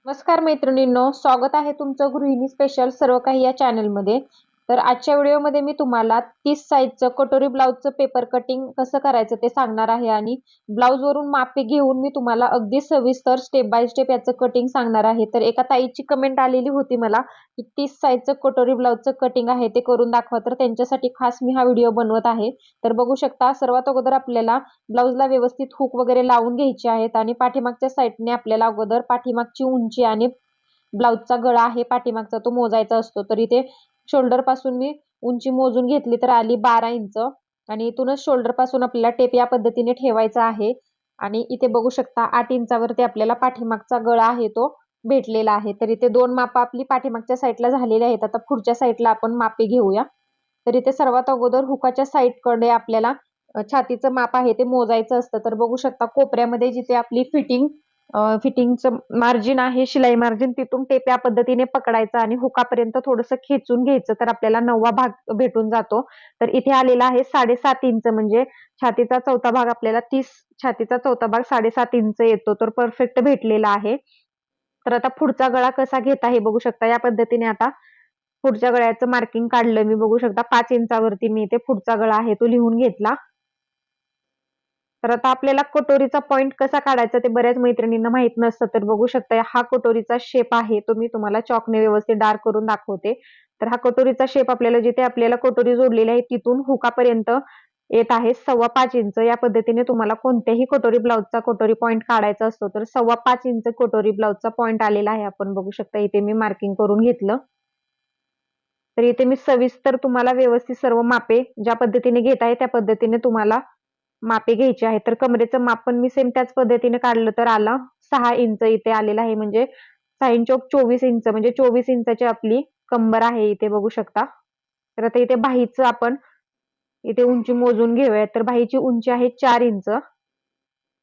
नमस्कार मैत्रिणींनो, स्वागत आहे तुमचं गृहिणी स्पेशल सर्व काही या चॅनलमध्ये. तर आजच्या व्हिडिओमध्ये मी तुम्हाला 30 साईजचं कटोरी ब्लाउजचं पेपर कटिंग कसं करायचं ते सांगणार आहे आणि ब्लाउजवरून मापे घेऊन मी तुम्हाला अगदी सविस्तर स्टेप बाय स्टेप याचं कटिंग सांगणार आहे. तर एका ताईची कमेंट आलेली होती मला की 30 साईजचं कटोरी ब्लाउजचं कटिंग आहे ते करून दाखवा. तर त्यांच्यासाठी खास मी हा व्हिडिओ बनवत आहे. तर बघू शकता, सर्वात अगोदर आपल्याला ब्लाउजला व्यवस्थित हुक वगैरे लावून घ्यायची आहेत आणि पाठीमागच्या साईडने आपल्याला अगोदर पाठीमागची उंची आणि ब्लाउजचा गळा आहे पाठीमागचा तो मोजायचा असतो. तर इथे शोल्डर पासून मी उंची मोजून घेतली तर आली 12 इंच आणि इथूनच शोल्डर पासून आपल्याला टेप या पद्धतीने ठेवायचा आहे. आणि इथे बघू शकता 8 इंचावरती आपल्याला पाठीमागचा गळा आहे तो भेटलेला आहे. तर इथे 2 मापं आपली पाठीमागच्या साईडला झालेली आहेत. आता पुढच्या साईडला आपण मापे घेऊया. तर इथे सर्वात अगोदर हुकाच्या साईडकडे आपल्याला छातीचं माप आहे ते मोजायचं असतं. तर बघू शकता कोपऱ्यामध्ये जिथे आपली फिटिंगचं मार्जिन आहे, शिलाई मार्जिन, तिथून टेप या पद्धतीने पकडायचा आणि हुकापर्यंत थोडंसं खेचून घ्यायचं. तर आपल्याला 9वा भाग भेटून जातो. तर इथे आलेला आहे 7.5 इंच, म्हणजे छातीचा चौथा भाग आपल्याला छातीचा चौथा भाग 7.5 इंच येतो. तर परफेक्ट भेटलेला आहे. तर आता पुढचा गळा कसा घेता हे बघू शकता. या पद्धतीने आता पुढच्या गळ्याचं मार्किंग काढलं मी. बघू शकता 5 इंचावरती मी इथे पुढचा गळा आहे तो लिहून घेतला. तर आता आपल्याला कटोरीचा पॉइंट कसा काढायचा ते बऱ्याच मैत्रिणींना माहित नसतं. तर बघू शकता हा कटोरीचा शेप आहे तो मी तुम्हाला चॉकने व्यवस्थित डार्क करून दाखवते. तर हा कटोरीचा शेप आपल्याला जिथे आपल्याला कटोरी जोडलेली आहे तिथून हुकापर्यंत येत आहे 5.25 इंच. या पद्धतीने तुम्हाला कोणत्याही कटोरी ब्लाउजचा कटोरी पॉइंट काढायचा असतो. तर 5.25 इंच कटोरी ब्लाउजचा पॉइंट आलेला आहे. आपण बघू शकता इथे मी मार्किंग करून घेतलं. तर इथे मी सविस्तर तुम्हाला व्यवस्थित सर्व मापे ज्या पद्धतीने घेत आहे त्या पद्धतीने तुम्हाला मापे घ्यायची आहे. तर कमरेचं माप पण मी सेम त्याच पद्धतीने काढलं तर आलं 6 इंच इथे आलेलं आहे. म्हणजे 6 इंच 24 इंच, म्हणजे 24 इंचाची आपली कंबर आहे इथे बघू शकता. तर आता इथे बाहीचं आपण इथे उंची मोजून घेऊया. तर बाहीची उंची आहे 4 इंच.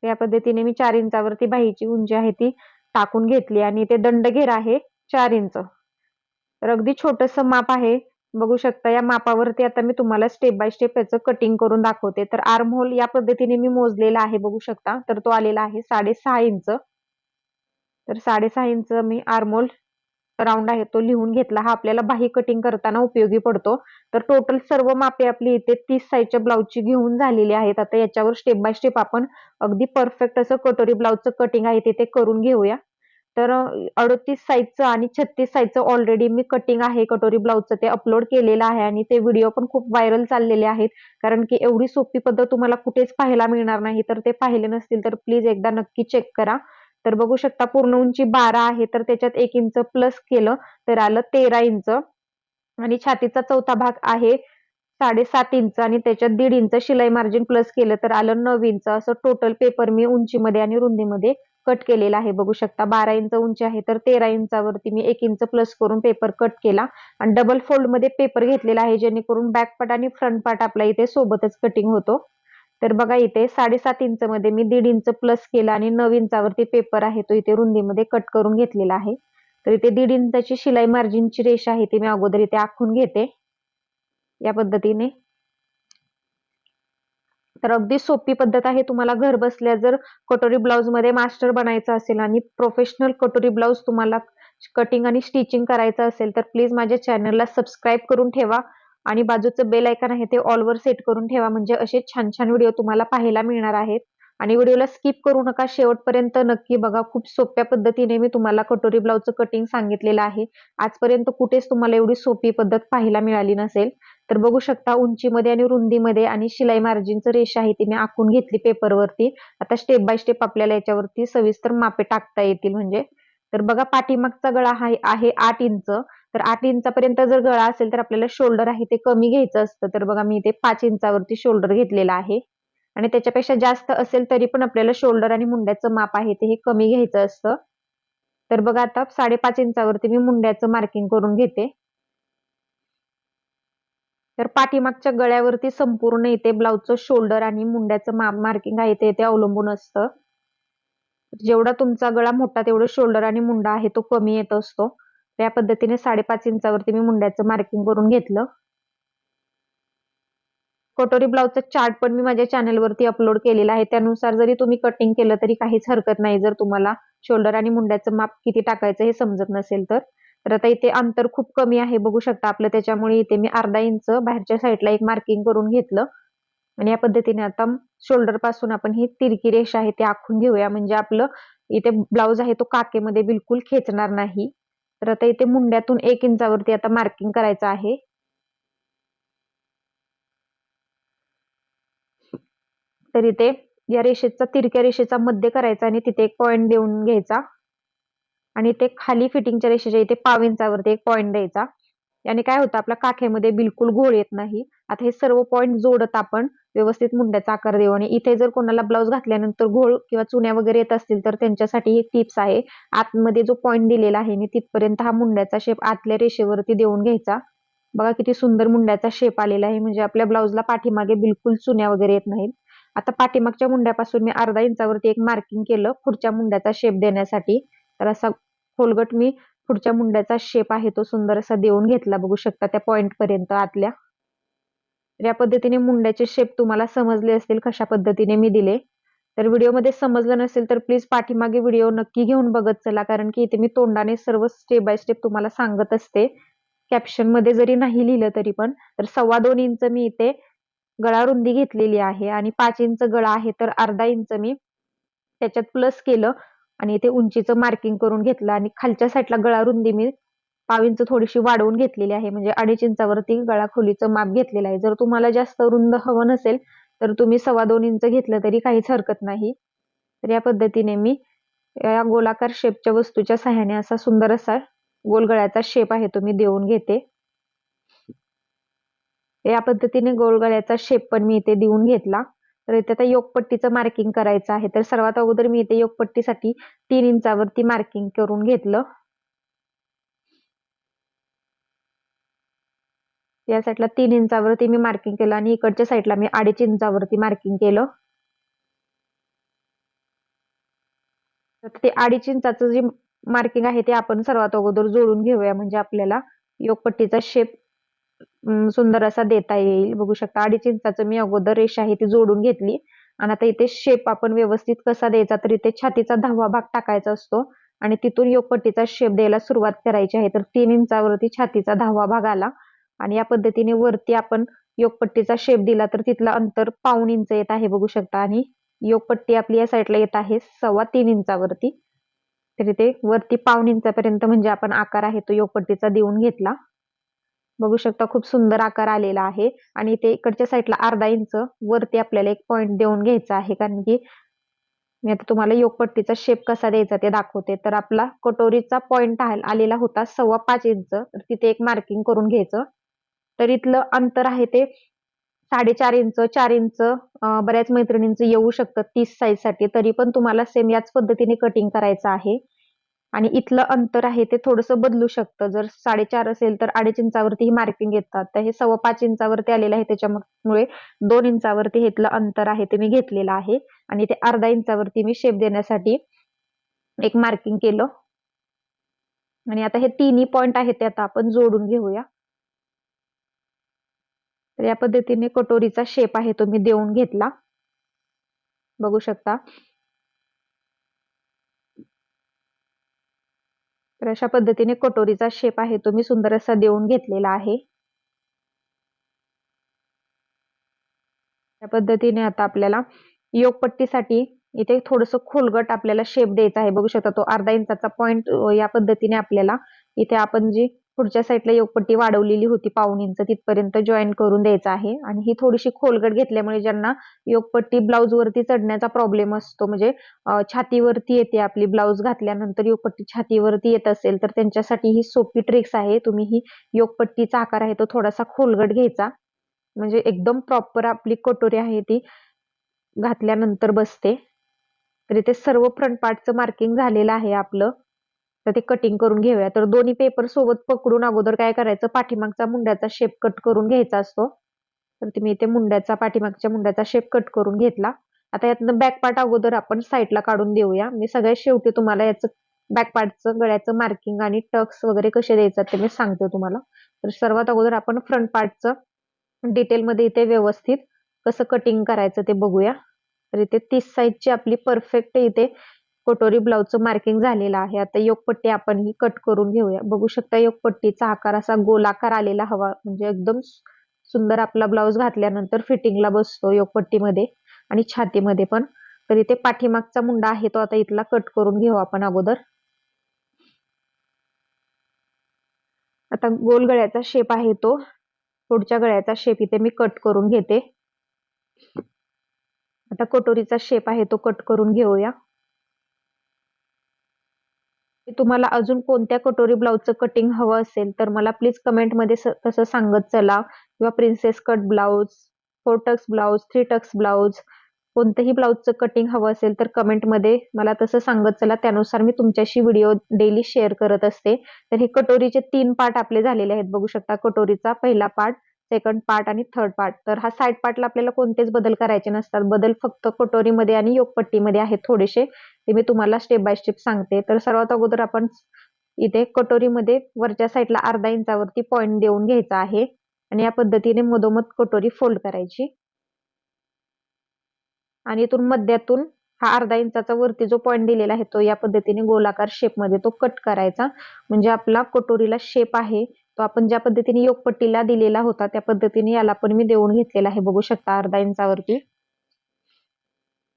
या पद्धतीने मी 4 इंचावरती बाहीची उंची आहे ती टाकून घेतली आणि इथे दंडघेर आहे 4 इंच. तर अगदी छोटंसं माप आहे. बघू शकता या मापावरती आता मी तुम्हाला स्टेप बाय स्टेप याचं कटिंग करून दाखवते. तर आर्म होल या पद्धतीने मी मोजलेला आहे बघू शकता. तर तो आलेला आहे 6.5 इंच. तर 6.5 इंच मी आर्म होल राउंड आहे तो लिहून घेतला. हा आपल्याला बाही कटिंग करताना उपयोगी पडतो. तर टोटल सर्व मापे आपली इथे 30 साईजच्या ब्लाउजची घेऊन झालेली आहेत. आता याच्यावर स्टेप बाय स्टेप आपण अगदी परफेक्ट असं कटोरी ब्लाउजचं कटिंग आहे ते करून घेऊया. तर 38 साईजचं आणि 36 साईजचं ऑलरेडी मी कटिंग आहे कटोरी ब्लाउजचं ते अपलोड केलेलं आहे आणि ते व्हिडिओ पण खूप व्हायरल चाललेले आहेत. कारण की एवढी सोपी पद्धत तुम्हाला कुठेच पाहायला मिळणार नाही. तर ते पाहिले नसतील तर प्लीज एकदा नक्की चेक करा. तर बघू शकता पूर्ण उंची 12 आहे. तर त्याच्यात 1 इंच प्लस केलं तर आलं 13 इंच आणि छातीचा चौथा भाग आहे 7.5 इंच आणि त्याच्यात 1.5 इंच शिलाई मार्जिन प्लस केलं तर आलं 9 इंच. असं टोटल पेपर मी उंचीमध्ये आणि रुंदीमध्ये कट केलेला आहे. बघू शकता 12 इंच उंची आहे तर 13 इंचावरती मी 1 इंच प्लस करून पेपर कट केला आणि डबल फोल्ड मध्ये पेपर घेतलेला आहे, जेणेकरून बॅक पार्ट आणि फ्रंट पार्ट आपला इथे सोबतच कटिंग होतो. तर बघा इथे 7.5 इंच मध्ये मी 1.5 इंच प्लस केला आणि 9 इंचावरती पेपर आहे तो इथे रुंदीमध्ये कट करून घेतलेला आहे. तर इथे 1.5 इंचाची शिलाई मार्जिनची रेषा आहे ती मी अगोदर इथे आखून घेते या पद्धतीने. तर अगदी सोपी पद्धत आहे. तुम्हाला घर बसल्या जर कटोरी ब्लाउज मध्ये मास्टर बनायचं असेल आणि प्रोफेशनल कटोरी ब्लाउज तुम्हाला कटिंग आणि स्टिचिंग करायचं असेल तर प्लीज माझ्या चॅनलला सबस्क्राईब करून ठेवा आणि बाजूचं बेल आयकॉन आहे ते ऑलवर सेट करून ठेवा. म्हणजे असे छान छान व्हिडिओ तुम्हाला पाहायला मिळणार आहेत. आणि व्हिडिओला स्किप करू नका, शेवटपर्यंत नक्की बघा. खूप सोप्या पद्धतीने मी तुम्हाला कटोरी ब्लाउजचं कटिंग सांगितलेलं आहे. आजपर्यंत कुठेच तुम्हाला एवढी सोपी पद्धत पाहायला मिळाली नसेल. तर बघू शकता उंचीमध्ये आणि रुंदीमध्ये आणि शिलाई मार्जिनचं रेषा आहे ती मी आखून घेतली पेपरवरती. आता स्टेप बाय स्टेप आपल्याला याच्यावरती सविस्तर मापे टाकता येतील म्हणजे. तर बघा पाठीमागचा गळा आहे 8 इंच. तर 8 इंचापर्यंत जर गळा असेल तर आपल्याला शोल्डर आहे ते कमी घ्यायचं असतं. तर बघा मी इथे 5 इंचावरती शोल्डर घेतलेला आहे आणि त्याच्यापेक्षा जास्त असेल तरी पण आपल्याला शोल्डर आणि मुंड्याचं माप आहे ते हे कमी घ्यायचं असतं. तर बघा आता 5.5 इंचावरती मी मुंड्याचं मार्किंग करून घेते. तर पाठीमागच्या गळ्यावरती संपूर्ण इथे ब्लाउजचं शोल्डर आणि मुंड्याचं मार्किंग आहे ते अवलंबून असतं. जेवढा तुमचा गळा मोठा तेवढं शोल्डर आणि मुंडा आहे तो कमी येत असतो. त्या पद्धतीने 5.5 इंचावरती मी मुंड्याचं मार्किंग करून घेतलं. कटोरी ब्लाउजचा चार्ट पण मी माझ्या चॅनलवरती अपलोड केलेला आहे. त्यानुसार जरी तुम्ही कटिंग केलं तरी काहीच हरकत नाही जर तुम्हाला शोल्डर आणि मुंड्याचं माप किती टाकायचं हे समजत नसेल तर. तर आता इथे अंतर खूप कमी आहे बघू शकता आपलं, त्याच्यामुळे इथे मी अर्धा इंच बाहेरच्या साईडला एक मार्किंग करून घेतलं. आणि या पद्धतीने आता शोल्डर पासून आपण ही तिरकी रेषा आहे ती आखून घेऊया, म्हणजे आपलं इथे ब्लाऊज आहे तो काकेमध्ये बिलकुल खेचणार नाही. तर आता इथे मुंड्यातून 1 इंचावरती आता मार्किंग करायचं आहे. तर इथे या रेषेचा, तिरक्या रेषेचा मध्य करायचा आणि तिथे एक पॉइंट देऊन घ्यायचा आणि ते खाली फिटिंगच्या रेषेच्या इथे पाव इंचावरती एक पॉइंट द्यायचा. याने काय होतं, आपल्या काखेमध्ये बिलकुल घोळ येत नाही. आता हे सर्व पॉइंट जोडत आपण व्यवस्थित मुंड्याचा आकार देऊ. आणि इथे जर कोणाला ब्लाऊज घातल्यानंतर घोळ किंवा चुन्या वगैरे येत असतील तर त्यांच्यासाठी एक टिप्स आहे. आतमध्ये जो पॉइंट दिलेला आहे मी तिथपर्यंत हा मुंड्याचा शेप आतल्या रेषेवरती देऊन घ्यायचा. बघा किती सुंदर मुंड्याचा शेप आलेला आहे, म्हणजे आपल्या ब्लाऊजला पाठीमागे बिलकुल चुन्या वगैरे येत नाहीत. आता पाठीमागच्या मुंड्यापासून मी अर्धा इंचावरती एक मार्किंग केलं पुढच्या मुंड्याचा शेप देण्यासाठी. तर असा खोलगट मी पुढच्या मुंड्याचा शेप आहे तो सुंदर असा देऊन घेतला बघू शकता त्या पॉइंट पर्यंत आतल्या. तर या पद्धतीने मुंड्याचे शेप तुम्हाला समजले असतील कशा पद्धतीने मी दिले. तर व्हिडिओमध्ये समजलं नसेल तर प्लीज पाठीमागे व्हिडिओ नक्की घेऊन बघत चला, कारण की इथे मी तोंडाने सर्व स्टेप बाय स्टेप तुम्हाला सांगत असते. कॅप्शन मध्ये जरी नाही लिहिलं तरी पण. तर 2.25 इंच मी इथे गळा रुंदी घेतलेली आहे आणि 5 इंच गळा आहे, तर अर्धा इंच मी त्याच्यात प्लस केलं आणि इथे उंचीचं मार्किंग करून घेतलं आणि खालच्या साईडला गळा रुंदी मी पाव इंच थोडीशी वाढवून घेतलेली आहे, म्हणजे 2.5 इंचावरती गळा खोलीचं माप घेतलेलं आहे. जर तुम्हाला जास्त रुंद हवं नसेल तर तुम्ही 2.25 इंच घेतलं तरी काहीच हरकत नाही. तर या पद्धतीने मी या गोलाकार शेपच्या वस्तूच्या सहाय्याने असा सुंदर असा गोल गळ्याचा शेप आहे तो मी देऊन घेते. या पद्धतीने गोल गळ्याचा शेप पण मी इथे देऊन घेतला. तर इथे आता योगपट्टीचं मार्किंग करायचं आहे. तर सर्वात अगोदर मी इथे योगपट्टीसाठी 3 इंचावरती मार्किंग करून घेतलं. या साईडला 3 इंचावरती मी मार्किंग केलं आणि इकडच्या साईडला मी 2.5 इंचावरती मार्किंग केलं. तर ते 2.5 इंचाचं जे मार्किंग आहे ते आपण सर्वात अगोदर जोडून घेऊया, म्हणजे आपल्याला योगपट्टीचा शेप सुंदर असा देता येईल. बघू शकता 2.5 इंचाचं मी अगोदर रेषा आहे ती जोडून घेतली. आणि आता इथे शेप आपण व्यवस्थित कसा द्यायचा, तर इथे छातीचा 10वा भाग टाकायचा असतो आणि तिथून योगपट्टीचा शेप द्यायला सुरुवात करायची आहे. तर 3 इंचावरती छातीचा 10वा भाग आला आणि या पद्धतीने वरती आपण योगपट्टीचा शेप दिला तर तिथलं अंतर पाऊण इंच येत आहे बघू शकता. आणि योगपट्टी आपली या साईडला येत आहे 3.25 इंचावरती. तर इथे वरती पाऊण इंचापर्यंत म्हणजे आपण आकार आहे तो योगपट्टीचा देऊन घेतला. बघू शकता खूप सुंदर आकार आलेला आहे. आणि इथे इकडच्या साईडला अर्धा इंच वरती आपल्याला एक पॉइंट देऊन घ्यायचा आहे, कारण की मी आता तुम्हाला योगपट्टीचा शेप कसा द्यायचा ते दाखवते. तर आपला कटोरीचा पॉइंट आलेला होता 5.25 इंच, तर तिथे एक मार्किंग करून घ्यायचं. तर इथलं अंतर आहे ते 4.5 इंच, 4 इंच बऱ्याच मैत्रिणींचं येऊ शकतं 30 साईज साठी, तरी पण तुम्हाला सेम याच पद्धतीने कटिंग करायचं आहे. आणि इथलं अंतर आहे ते थोडंसं बदलू शकतं. जर 4.5 असेल तर 2.5 इंचावरती ही मार्किंग येतात. तर हे 5.25 इंचावरती आलेलं आहे, त्याच्यामुळे 2 इंचावरती हे इथलं अंतर आहे ते मी घेतलेलं आहे. आणि ते अर्धा इंचावरती मी शेप देण्यासाठी एक मार्किंग केलं. आणि आता हे तिन्ही पॉइंट आहेत ते आता आपण जोडून घेऊया. तर या पद्धतीने कटोरीचा शेप आहे तो मी देऊन घेतला बघू शकता. तर अशा पद्धतीने कटोरीचा शेप आहे तो मी सुंदर असा देऊन घेतलेला आहे. या पद्धतीने आता आपल्याला योगपट्टीसाठी इथे थोडंसं खोलगट आपल्याला शेप द्यायचा आहे. बघू शकता तो अर्धा इंचाचा पॉइंट या पद्धतीने आपल्याला इथे आपण जी पुढच्या साईडला योगपट्टी वाढवलेली होती पाऊण इंच तिथपर्यंत जॉईन करून द्यायचा आहे. आणि ही थोडीशी खोलगट घेतल्यामुळे ज्यांना योगपट्टी ब्लाऊज वरती चढण्याचा प्रॉब्लेम असतो, म्हणजे छातीवरती येते आपली ब्लाऊज घातल्यानंतर योगपट्टी छातीवरती येत असेल, तर त्यांच्यासाठी ही सोपी ट्रिक्स आहे. तुम्ही ही योगपट्टीचा आकार आहे तो थोडासा खोलगट घ्यायचा, म्हणजे एकदम प्रॉपर आपली कटोरी आहे ती घातल्यानंतर बसते. तर इथे सर्व फ्रंट पार्टचं मार्किंग झालेलं आहे आपलं. तर ते कटिंग करून घेऊया. तर दोन्ही पेपर सोबत पकडून अगोदर काय करायचं, पाठीमागचा मुंड्याचा शेप कट करून घ्यायचा असतो. तर तुम्ही इथे पाठीमागच्या मुंड्याचा शेप कट करून घेतला. आता यातनं बॅक पार्ट अगोदर आपण साईडला काढून देऊया. मी सगळ्यात शेवटी तुम्हाला याचं बॅक पार्टचं गळ्याचं मार्किंग आणि टक्स वगैरे कसे द्यायचं ते मी सांगते तुम्हाला. तर सर्वात अगोदर आपण फ्रंट पार्टचं डिटेलमध्ये इथे व्यवस्थित कसं कटिंग करायचं ते बघूया. तर इथे 30 साईजची आपली परफेक्ट इथे कटोरी ब्लाउजचं मार्किंग झालेलं आहे. आता योगपट्टी आपण ही कट करून घेऊया. बघू शकता योगपट्टीचा आकार असा गोलाकार आलेला हवा, म्हणजे एकदम सुंदर आपला ब्लाउज घातल्यानंतर फिटिंगला बसतो योगपट्टीमध्ये आणि छातीमध्ये पण. तर इथे पाठीमागचा मुंडा आहे तो आता इथला कट करून घेऊ आपण अगोदर. आता गोल गळ्याचा शेप आहे तो, पुढच्या गळ्याचा शेप इथे मी कट करून घेते. आता कटोरीचा शेप आहे तो कट करून घेऊया. तुम्हाला अजून कोणत्या कटोरी ब्लाउजचं कटिंग हवं असेल तर मला प्लीज कमेंटमध्ये तसं सांगत चला. किंवा princess cut blouse, 4 tucks blouse, 3 tucks blouse, कोणतंही ब्लाउजचं कटिंग हवं असेल तर कमेंटमध्ये मला तसं सांगत चला. त्यानुसार मी तुमच्याशी व्हिडिओ डेली शेअर करत असते. तर हे कटोरीचे 3 पार्ट आपले झालेले आहेत. बघू शकता कटोरीचा पहिला पार्ट, सेकंड पार्ट आणि थर्ड पार्ट. तर हा साईड पार्टला आपल्याला कोणतेच बदल करायचे नसतात. बदल फक्त कटोरीमध्ये आणि योगपट्टीमध्ये आहेत थोडेसे. ते मी तुम्हाला स्टेप बाय स्टेप सांगते. तर सर्वात अगोदर आपण इथे कटोरीमध्ये वरच्या साईडला अर्धा इंचावरती पॉईंट देऊन घ्यायचा आहे आणि या पद्धतीने मधोमध कटोरी फोल्ड करायची आणि इथून मध्यातून हा अर्धा इंचाचा वरती जो पॉईंट दिलेला आहे तो या पद्धतीने गोलाकार शेपमध्ये तो कट करायचा. म्हणजे आपला कटोरीला शेप आहे तो आपण ज्या पद्धतीने योगपट्टीला दिलेला होता त्या पद्धतीने याला पण मी देऊन घेतलेला आहे. बघू शकता अर्धा इंचावरती.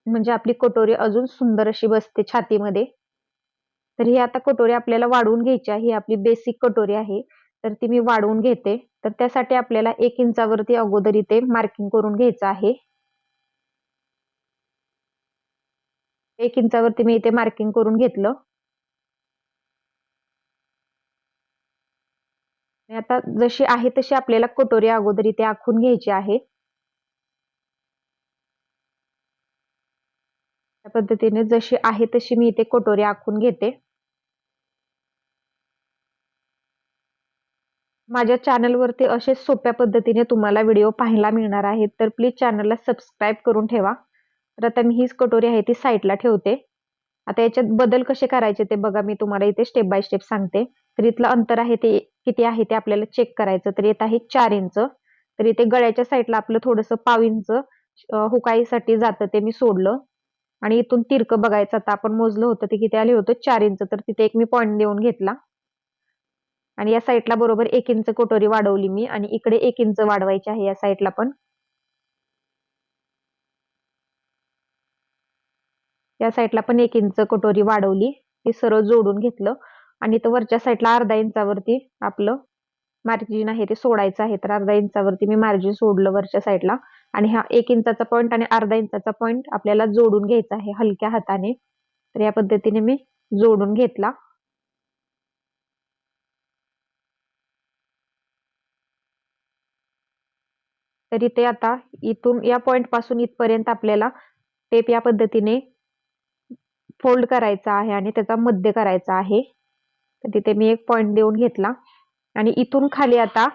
म्हणजे आपली कटोरी अजून सुंदर अशी बसते छातीमध्ये. तर ही आता कटोरी आपल्याला वाढवून घ्यायची आहे. ही आपली बेसिक कटोरी आहे तर ती मी वाढवून घेते. तर त्यासाठी आपल्याला 1 इंचावरती अगोदर इथे मार्किंग करून घ्यायचं आहे. 1 इंचावरती मी इथे मार्किंग करून घेतलं. आता जशी आहे तशी आपल्याला कटोरी अगोदर इथे आखून घ्यायची आहे. त्या पद्धतीने जशी आहे तशी मी इथे कटोरी आखून घेते. माझ्या चॅनलवरती असे सोप्या पद्धतीने तुम्हाला व्हिडिओ पाहायला मिळणार आहेत. तर प्लीज चॅनलला सबस्क्राईब करून ठेवा. तर आता मी हीच कटोरी आहे ती साईडला ठेवते. आता याच्यात बदल कसे करायचे ते बघा, मी तुम्हाला इथे स्टेप बाय स्टेप सांगते. तर इथलं अंतर आहे ते किती आहे ते आपल्याला चेक करायचं. तर येत आहे 4 इंच. तर इथे गळ्याच्या साईडला आपलं थोडंसं पाव इंच हुकाईसाठी जातं ते मी सोडलं आणि इथून तिरकं बघायचं. आता आपण मोजलं होतं ते किती आले होतं 4 इंच. तर तिथे एक मी पॉईंट देऊन घेतला आणि या साईडला बरोबर 1 इंच कटोरी वाढवली मी आणि इकडे 1 इंच वाढवायची आहे या साईडला पण. या साईडला पण 1 इंच कटोरी वाढवली. ती सरळ जोडून घेतलं आणि इथं वरच्या साईडला अर्धा इंचावरती आपलं मार्जिन आहे ते सोडायचं आहे. तर अर्धा इंचावरती मी मार्जिन सोडलं वरच्या साईडला आणि हा 1 इंचाचा पॉईंट आणि अर्धा इंचाचा पॉईंट आपल्याला जोडून घ्यायचा आहे हलक्या हाताने. तर या पद्धतीने मी जोडून घेतला. तर इथे आता इथून या पॉईंट पासून इथपर्यंत आपल्याला टेप या पद्धतीने फोल्ड करायचा आहे आणि त्याचा मध्य करायचा आहे. तर तिथे मी एक पॉईंट देऊन घेतला आणि इथून खाली आता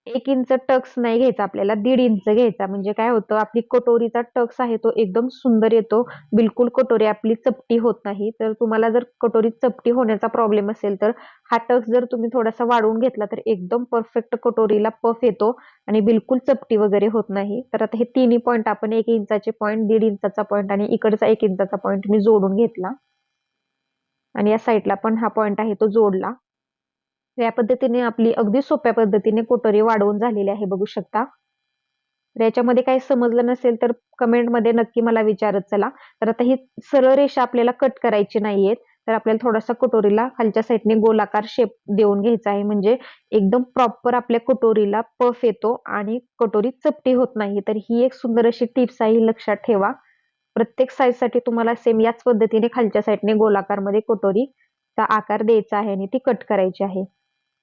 1 इंच टक्स नाही घ्यायचा आपल्याला, 1.5 इंच घ्यायचा. म्हणजे काय होतं आपली कटोरीचा टक्स आहे तो एकदम सुंदर येतो. बिलकुल कटोरी आपली चपटी होत नाही. तर तुम्हाला जर कटोरी चपटी होण्याचा प्रॉब्लेम असेल तर हा टक्स जर तुम्ही थोडासा वाढवून घेतला तर एकदम परफेक्ट कटोरीला पफ येतो आणि बिलकुल चपटी वगैरे होत नाही. तर आता हे तिन्ही पॉईंट आपण 1 इंचाचे पॉईंट, 1.5 इंचाचा पॉईंट आणि इकडचा 1 इंचाचा पॉईंट मी जोडून घेतला आणि या साईडला पण हा पॉईंट आहे तो जोडला. या पद्धतीने आपली अगदी सोप्या पद्धतीने कटोरी वाढवून झालेली आहे. बघू शकता. तर याच्यामध्ये काही समजलं नसेल तर कमेंटमध्ये नक्की मला विचारत चला. तर आता ही सरळ रेषा आपल्याला कट करायची नाहीये. तर आपल्याला थोडासा कटोरीला खालच्या साईडने गोलाकार शेप देऊन घ्यायचा आहे. म्हणजे एकदम प्रॉपर आपल्या कटोरीला पफ येतो आणि कटोरी चपटी होत नाही. तर ही एक सुंदर अशी टिप्स आहे, ही लक्षात ठेवा. प्रत्येक साईजसाठी तुम्हाला सेम याच पद्धतीने खालच्या साईडने गोलाकारमध्ये कटोरीचा आकार द्यायचा आहे आणि ती कट करायची आहे.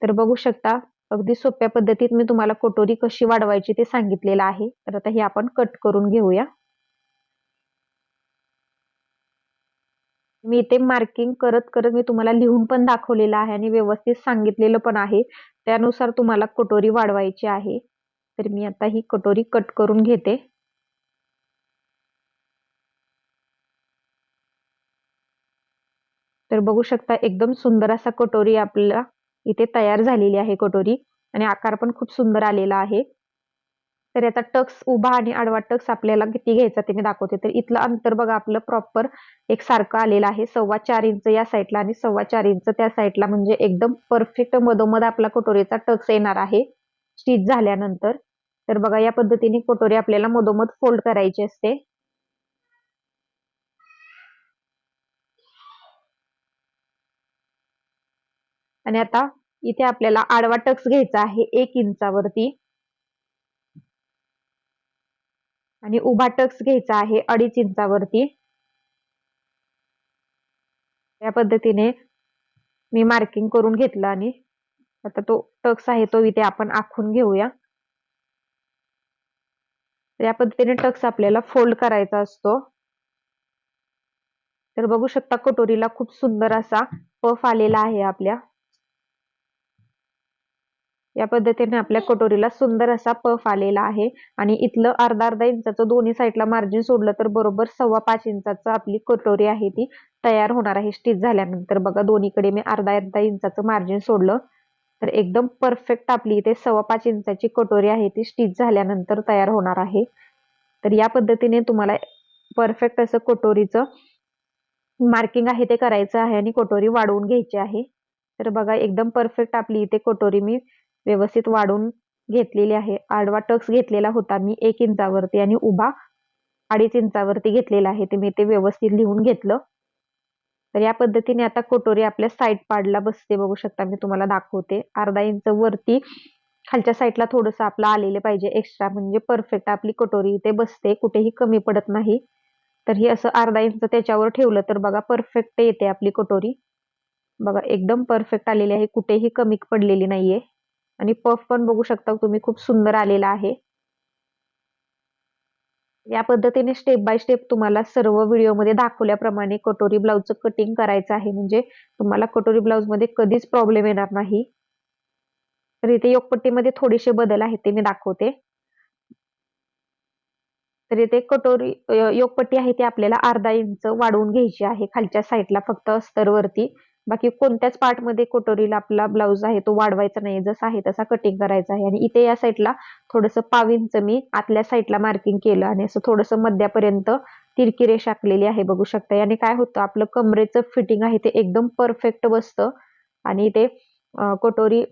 तर बघू शकता अगदी सोप्या पद्धतीत मी तुम्हाला कटोरी कशी वाढवायची ते सांगितलेलं आहे. तर आता हे आपण कट करून घेऊया. मी इथे मार्किंग करत करत मी तुम्हाला लिहून पण दाखवलेलं आहे आणि व्यवस्थित सांगितलेलं पण आहे. त्यानुसार तुम्हाला कटोरी वाढवायची आहे. तर मी आता ही कटोरी कट करून घेते. तर बघू शकता एकदम सुंदर असा कटोरी आपल्याला इथे तयार झालेली आहे कटोरी आणि आकार पण खूप सुंदर आलेला आहे. तर याचा टक्स उभा आणि आडवा टक्स आपल्याला किती घ्यायचा ते मी दाखवते. तर इथलं अंतर बघा आपलं प्रॉपर एक सारखं आलेलं आहे. 4.25 इंच या साईडला आणि 4.25 इंच त्या साईडला, म्हणजे एकदम परफेक्ट मधोमध आपला कटोरीचा टक्स येणार आहे स्टिच झाल्यानंतर. तर बघा या पद्धतीने कटोरी आपल्याला मधोमध फोल्ड करायची असते. आणि आता इथे आपल्याला आडवा टक्स घ्यायचा आहे 1 इंचावरती आणि उभा टक्स घ्यायचा आहे 2.5 इंचावरती. या पद्धतीने मी मार्किंग करून घेतलं आणि आता तो टक्स आहे तो इथे आपण आखून घेऊया. या पद्धतीने टक्स आपल्याला फोल्ड करायचा असतो. तर बघू शकता कटोरीला खूप सुंदर असा पफ आलेला आहे आपल्या. या पद्धतीने आपल्या कटोरीला सुंदर असा पफ आलेला आहे आणि इथलं अर्धा इंचाचं दोन्ही साईडला मार्जिन सोडलं तर बरोबर 5.25 इंचाचं आपली कटोरी आहे ती तयार होणार आहे स्टिच झाल्यानंतर. बघा दोन्हीकडे मी अर्धा इंचाचं मार्जिन सोडलं तर एकदम परफेक्ट आपली इथे 5.25 इंचाची कटोरी आहे ती स्टिच झाल्यानंतर तयार होणार आहे. तर या पद्धतीने तुम्हाला परफेक्ट असं कटोरीचं मार्किंग आहे ते करायचं आहे आणि कटोरी वाढवून घ्यायची आहे. तर बघा एकदम परफेक्ट आपली इथे कटोरी मी व्यवस्थित वाढून घेतलेली आहे. आडवा टक्स घेतलेला होता मी 1 इंचावरती आणि उभा 2.5 इंचावरती घेतलेला आहे. ते मी ते व्यवस्थित लिहून घेतलं. तर या पद्धतीने आता कटोरी आपल्या साईड पार्टला बसते. बघू शकता मी तुम्हाला दाखवते. अर्धा इंच वरती खालच्या साईडला थोडंसं आपलं आलेलं पाहिजे एक्स्ट्रा, म्हणजे परफेक्ट आपली कटोरी इथे बसते, कुठेही कमी पडत नाही. तर हे असं अर्धा इंच त्याच्यावर ठेवलं तर बघा परफेक्ट येते आपली कटोरी. बघा एकदम परफेक्ट आलेली आहे, कुठेही कमी पडलेली नाहीये आणि पफ पण बघू शकता तुम्ही खूप सुंदर आलेला आहे. या पद्धतीने स्टेप बाय स्टेप तुम्हाला सर्व व्हिडिओमध्ये दाखवल्याप्रमाणे कटोरी ब्लाउजचं कटिंग करायचं आहे, म्हणजे तुम्हाला कटोरी ब्लाउज मध्ये कधीच प्रॉब्लेम येणार नाही. तर इथे योगपट्टीमध्ये थोडेसे बदल आहेत ते मी दाखवते. तर इथे कटोरी योगपट्टी आहे ती आपल्याला अर्धा इंच वाढवून घ्यायची आहे खालच्या साईडला, फक्त अस्तरवरती. बाकी कोणत्याच पार्टमध्ये कटोरीला आपला ब्लाउज आहे तो वाढवायचा नाही, जसा आहे तसा कटिंग करायचा आहे. आणि इथे या साईडला थोडंसं 1/2 इंच मी आतल्या साईडला मार्किंग केलं आणि असं थोडंसं मध्यापर्यंत तिरकी रेष आखलेली आहे. बघू शकता याने काय होतं आपलं कमरेचं फिटिंग आहे ते एकदम परफेक्ट बसतं आणि ते कटोरी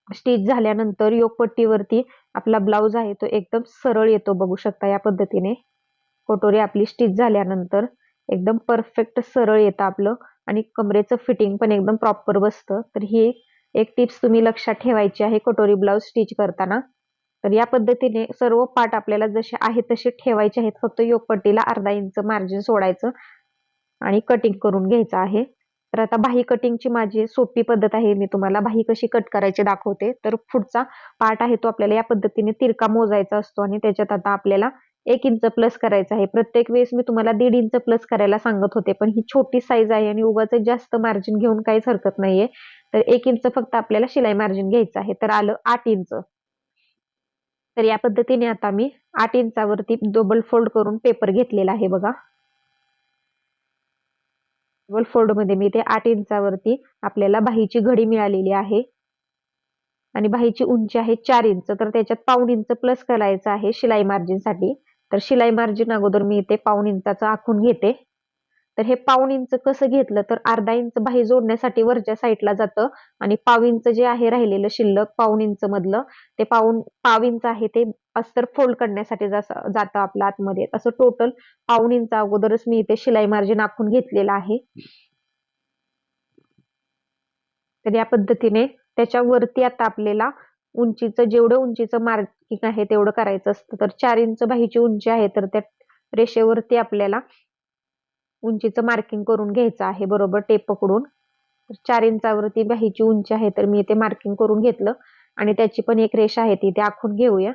स्टिच झाल्यानंतर योगपट्टीवरती आपला ब्लाउज आहे तो एकदम सरळ येतो. बघू शकता या पद्धतीने कटोरी आपली स्टिच झाल्यानंतर एकदम परफेक्ट सरळ येतं आपलं आणि कमरेचं फिटिंग पण एकदम प्रॉपर बसतं. तर ही एक टिप्स तुम्ही लक्षात ठेवायची आहे कटोरी ब्लाउज स्टिच करताना. तर या पद्धतीने सर्व पार्ट आपल्याला जसे आहेत तसे ठेवायचे आहेत, फक्त योगपट्टीला अर्धा इंच मार्जिन सोडायचं आणि कटिंग करून घ्यायचं आहे. तर आता बाही कटिंगची माझी सोपी पद्धत आहे, मी तुम्हाला बाही कशी कट करायची दाखवते. तर पुढचा पार्ट आहे तो आपल्याला या पद्धतीने तिरका मोजायचा असतो आणि त्याच्यात आता आपल्याला 1 इंच प्लस करायचं आहे. प्रत्येक वेळेस मी तुम्हाला 1.5 इंच प्लस करायला सांगत होते, पण ही छोटी साईज आहे आणि उगाच जास्त मार्जिन घेऊन काहीच हरकत नाहीये. तर 1 इंच फक्त आपल्याला शिलाई मार्जिन घ्यायचं आहे. तर आलं 8 इंच. तर या पद्धतीने आता मी 8 इंचावरती डबल फोल्ड करून पेपर घेतलेला आहे बघा. डबल फोल्ड मध्ये मी ते 8 इंचावरती आपल्याला बाहीची घडी मिळालेली आहे आणि बाहीची उंची आहे 4 इंच. तर त्याच्यात 1/2 इंच प्लस करायचं आहे शिलाई मार्जिनसाठी. तर शिलाई मार्जिन अगोदर मी इथे 1/2 इंचाचं आखून घेते. तर हे 1/2 इंच कसं घेतलं तर अर्धा इंच बाही जोडण्यासाठी वरच्या साईडला जातं आणि 1/2 इंच जे आहे राहिलेलं शिल्लक 1/2 इंच मधलं ते 1/2 इंच आहे ते अस्तर फोल्ड करण्यासाठी जातं आपलं आतमध्ये. असं टोटल 1/2 इंच अगोदरच मी इथे शिलाई मार्जिन आखून घेतलेलं आहे. तर या पद्धतीने त्याच्यावरती आता आपल्याला उंचीचं जेवढं उंचीचं मार्किंग आहे तेवढं करायचं असतं. तर 4 इंच बाहीची उंची आहे तर त्या रेषेवरती आपल्याला उंचीचं मार्किंग करून घ्यायचं आहे बरोबर टेप पकडून. 4 इंचावरती बाहीची उंची आहे तर मी इथे मार्किंग करून घेतलं आणि त्याची पण एक रेषा आहे ती इथे आखून घेऊया.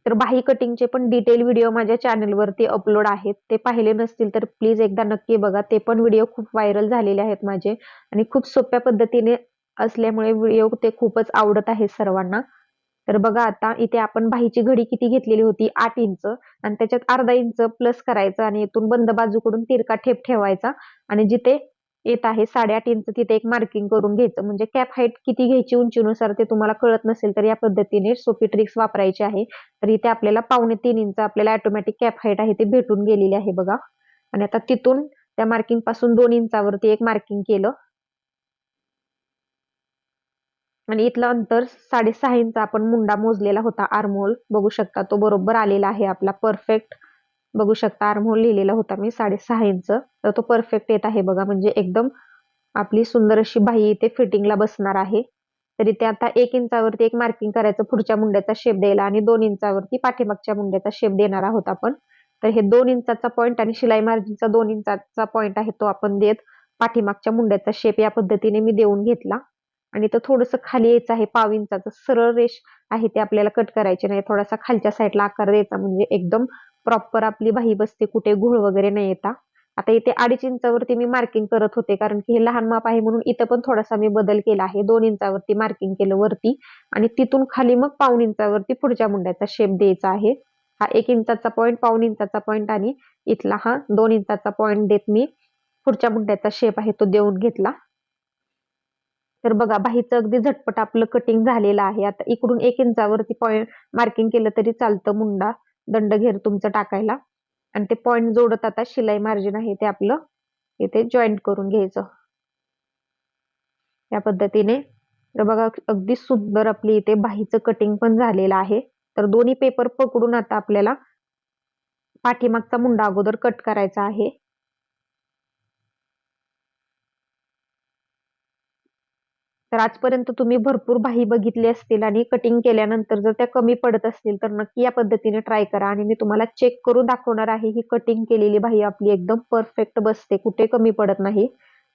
तर बाही कटिंगचे पण डिटेल व्हिडिओ माझ्या चॅनलवरती अपलोड आहेत, ते पाहिले नसतील तर प्लीज एकदा नक्की बघा. ते पण व्हिडिओ खूप व्हायरल झालेले आहेत माझे आणि खूप सोप्या पद्धतीने असल्यामुळे व्हिडिओ ते खूपच आवडत आहे सर्वांना. तर बघा आता इथे आपण बाहीची घडी किती घेतलेली होती 8 इंच आणि त्याच्यात अर्धा इंच प्लस करायचं आणि इथून बंद बाजूकडून तिरका ठेप ठेवायचा आणि जिथे येत आहे 8.5 इंच तिथे एक मार्किंग करून घ्यायचं. म्हणजे कॅप हाईट किती घ्यायची उंचीनुसार ते तुम्हाला कळत नसेल तर या पद्धतीने सोपी ट्रिक्स वापरायची आहे. तर इथे आपल्याला 2.25 इंच आपल्याला ऑटोमॅटिक कॅप हाईट आहे ते भेटून गेलेली आहे बघा. आणि आता तिथून त्या मार्किंग पासून 2 इंचावरती एक मार्किंग केलं आणि इथलं अंतर 6.5 इंच आपण मुंडा मोजलेला होता आर्महोल बघू शकता तो बरोबर आलेला आहे आपला परफेक्ट. बघू शकता आर्महोल लिहिलेला होता मी 6.5 इंच तर तो परफेक्ट येत आहे बघा. म्हणजे एकदम आपली सुंदर अशी बाही इथे फिटिंगला बसणार आहे. तर इथे आता 1 इंचावरती एक मार्किंग करायचं पुढच्या मुंड्याचा शेप द्यायला आणि 2 इंचावरती पाठीमागच्या मुंड्याचा शेप देणार आहोत आपण. तर हे 2 इंचाचा पॉईंट आणि शिलाई मार्जिनचा 2 इंचाचा पॉईंट आहे तो आपण देत पाठीमागच्या मुंड्याचा शेप या पद्धतीने मी देऊन घेतला. आणि तो थोडंसं खाली यायचं आहे 1/2 इंचाचं सरळ रेष आहे ते आपल्याला कट करायचे नाही. थोडासा खालच्या साईडला आकार द्यायचा म्हणजे एकदम प्रॉपर आपली बाही बसते, कुठे घोळ वगैरे नाही येता. आता इथे 2.5 इंचावरती मी मार्किंग करत होते कारण की हे लहान माप आहे म्हणून इथं पण थोडासा मी बदल केला आहे. 2 इंचावरती मार्किंग केलं वरती आणि तिथून खाली मग 1/2 इंचावरती पुढच्या मुंड्याचा शेप द्यायचा आहे. हा 1 इंचाचा पॉईंट, 1/2 इंचाचा पॉईंट आणि इथला हा 2 इंचाचा पॉईंट देत मी पुढच्या मुंड्याचा शेप आहे तो देऊन घेतला. तर बघा बाहीचं अगदी झटपट आपलं कटिंग झालेलं आहे. आता इकडून 1 इंचावरती पॉईंट मार्किंग केलं तरी चालतं मुंडा दंड घेर तुमचं टाकायला. आणि ते पॉईंट जोडत आता शिलाई मार्जिन आहे ते आपलं इथे जॉईंट करून घ्यायचं या पद्धतीने. तर बघा अगदी सुंदर आपली इथे बाहीचं कटिंग पण झालेलं आहे. तर दोन्ही पेपर पकडून आता आपल्याला पाठीमागचा मुंडा अगोदर कट करायचा आहे. तर आजपर्यंत तुम्ही भरपूर बाही बघितली असतील आणि कटिंग केल्यानंतर जर त्या कमी पडत असतील तर नक्की या पद्धतीने ट्राय करा आणि मी तुम्हाला चेक करून दाखवणार आहे ही कटिंग केलेली बाही आपली एकदम परफेक्ट बसते, कुठे कमी पडत नाही.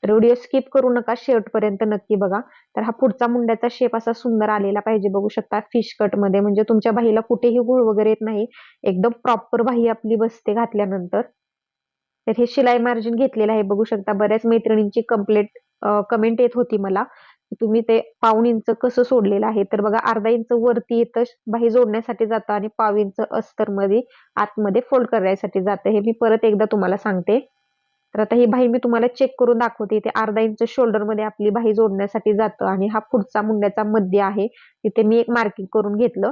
तर व्हिडिओ स्किप करू नका, शेवटपर्यंत नक्की बघा. तर हा पुढचा मुंड्याचा शेप असा सुंदर आलेला पाहिजे बघू शकता फिश कट मध्ये, म्हणजे तुमच्या बाहीला कुठेही घोळ वगैरे येत नाही, एकदम प्रॉपर बाही आपली बसते घातल्यानंतर. तर हे शिलाई मार्जिन घेतलेलं आहे बघू शकता. बऱ्याच मैत्रिणींची कमेंट येत होती मला की तुम्ही ते 1/2 इंच कसं सोडलेलं आहे. तर बघा 1/2 इंच वरती येतं बाही जोडण्यासाठी जातं आणि 1/2 इंच अस्तर मध्ये आतमध्ये फोल्ड करण्यासाठी जातं. हे मी परत एकदा तुम्हाला सांगते. तर आता ही बाही मी तुम्हाला चेक करून दाखवते. इथे 1/2 इंच शोल्डर मध्ये आपली बाही जोडण्यासाठी जातं आणि हा पुढचा मुंड्याचा मध्य आहे तिथे मी एक मार्किंग करून घेतलं.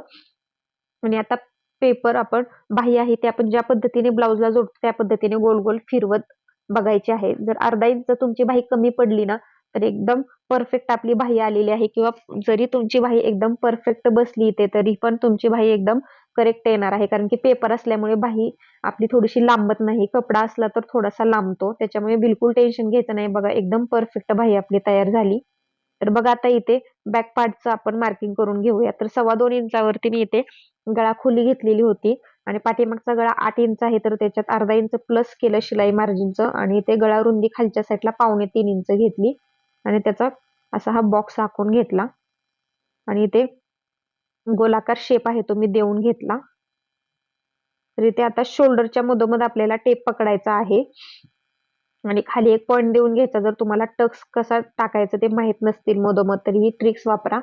आणि आता पेपर आपण बाही आहे ते आपण ज्या पद्धतीने ब्लाउजला जोडतो त्या पद्धतीने गोल गोल फिरवत बघायची आहे. जर 1/2 इंच तुमची बाही कमी पडली ना तर एकदम परफेक्ट आपली बाही आलेली आहे, किंवा जरी तुमची बाही एकदम परफेक्ट बसली इथे तरी पण तुमची बाही एकदम करेक्ट येणार आहे. कारण की पेपर असल्यामुळे बाही आपली थोडीशी लांबत नाही, कपडा असला तर थोडासा लांबतो, त्याच्यामुळे बिलकुल टेन्शन घ्यायचं नाही. बघा एकदम परफेक्ट बाही आपली तयार झाली. तर बघा आता इथे बॅक पार्टचं आपण मार्किंग करून घेऊया. तर 2.25 इंचावरती मी इथे गळा खोली घेतलेली होती आणि पाठीमागचा गळा 8 इंच आहे तर त्याच्यात 1/2 इंच प्लस केलं शिलाई मार्जिनचं आणि इथे गळा रुंदी खालच्या साईडला 2.25 इंच घेतली आणि त्याचा असा हा बॉक्स आखून घेतला आणि इथे गोलाकार शेप आहे तो मी देऊन घेतला. तर इथे आता शोल्डरच्या मधोमध आपल्याला टेप पकडायचा आहे आणि खाली एक पॉईंट देऊन घ्यायचा. जर तुम्हाला टक्स कसा टाकायचं ते माहित नसतील मधोमध तर ही ट्रिक्स वापरा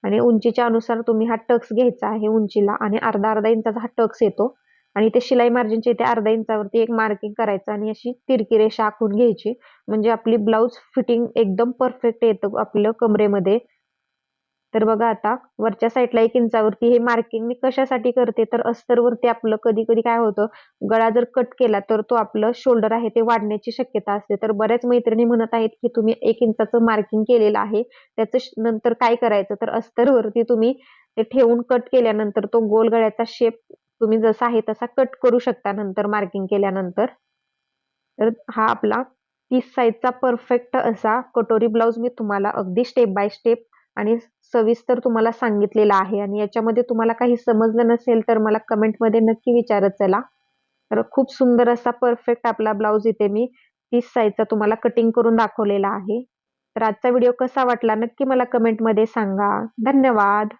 आणि उंचीच्या अनुसार तुम्ही हा टक्स घ्यायचा आहे उंचीला आणि अर्धा इंचाचा हा टक्स येतो आणि ते शिलाई मार्जिनच्या इथे 1/2 इंचावरती एक मार्किंग करायचं आणि अशी तिरकी रेषा आखून घ्यायची. म्हणजे आपली ब्लाउज फिटिंग एकदम परफेक्ट येतं आपलं कमरेमध्ये. तर बघा आता वरच्या साईडला 1 इंचावरती हे मार्किंग मी कशासाठी करते तर अस्तरवरती आपलं कधी कधी काय होतं, गळा जर कट केला तर तो आपलं शोल्डर आहे ते वाढण्याची शक्यता असते. तर बऱ्याच मैत्रिणी म्हणत आहेत की तुम्ही 1 इंचाचं मार्किंग केलेलं आहे त्याचं नंतर काय करायचं, तर अस्तरवरती तुम्ही ते ठेवून कट केल्यानंतर तो गोल गळ्याचा शेप तुम्ही जसा आहे तसा कट करू शकता नंतर मार्किंग केल्यानंतर. तर हा आपला 30 साईजचा परफेक्ट असा कटोरी ब्लाउज मी तुम्हाला अगदी स्टेप बाय स्टेप आणि सविस्तर तुम्हाला सांगितलेला आहे आणि याच्यामध्ये तुम्हाला काही समजलं नसेल तर मला कमेंटमध्ये नक्की विचारत चला. तर खूप सुंदर असा परफेक्ट आपला ब्लाउज इथे मी 30 साईजचा तुम्हाला कटिंग करून दाखवलेला आहे. तर आजचा व्हिडिओ कसा वाटला नक्की मला कमेंटमध्ये सांगा. धन्यवाद.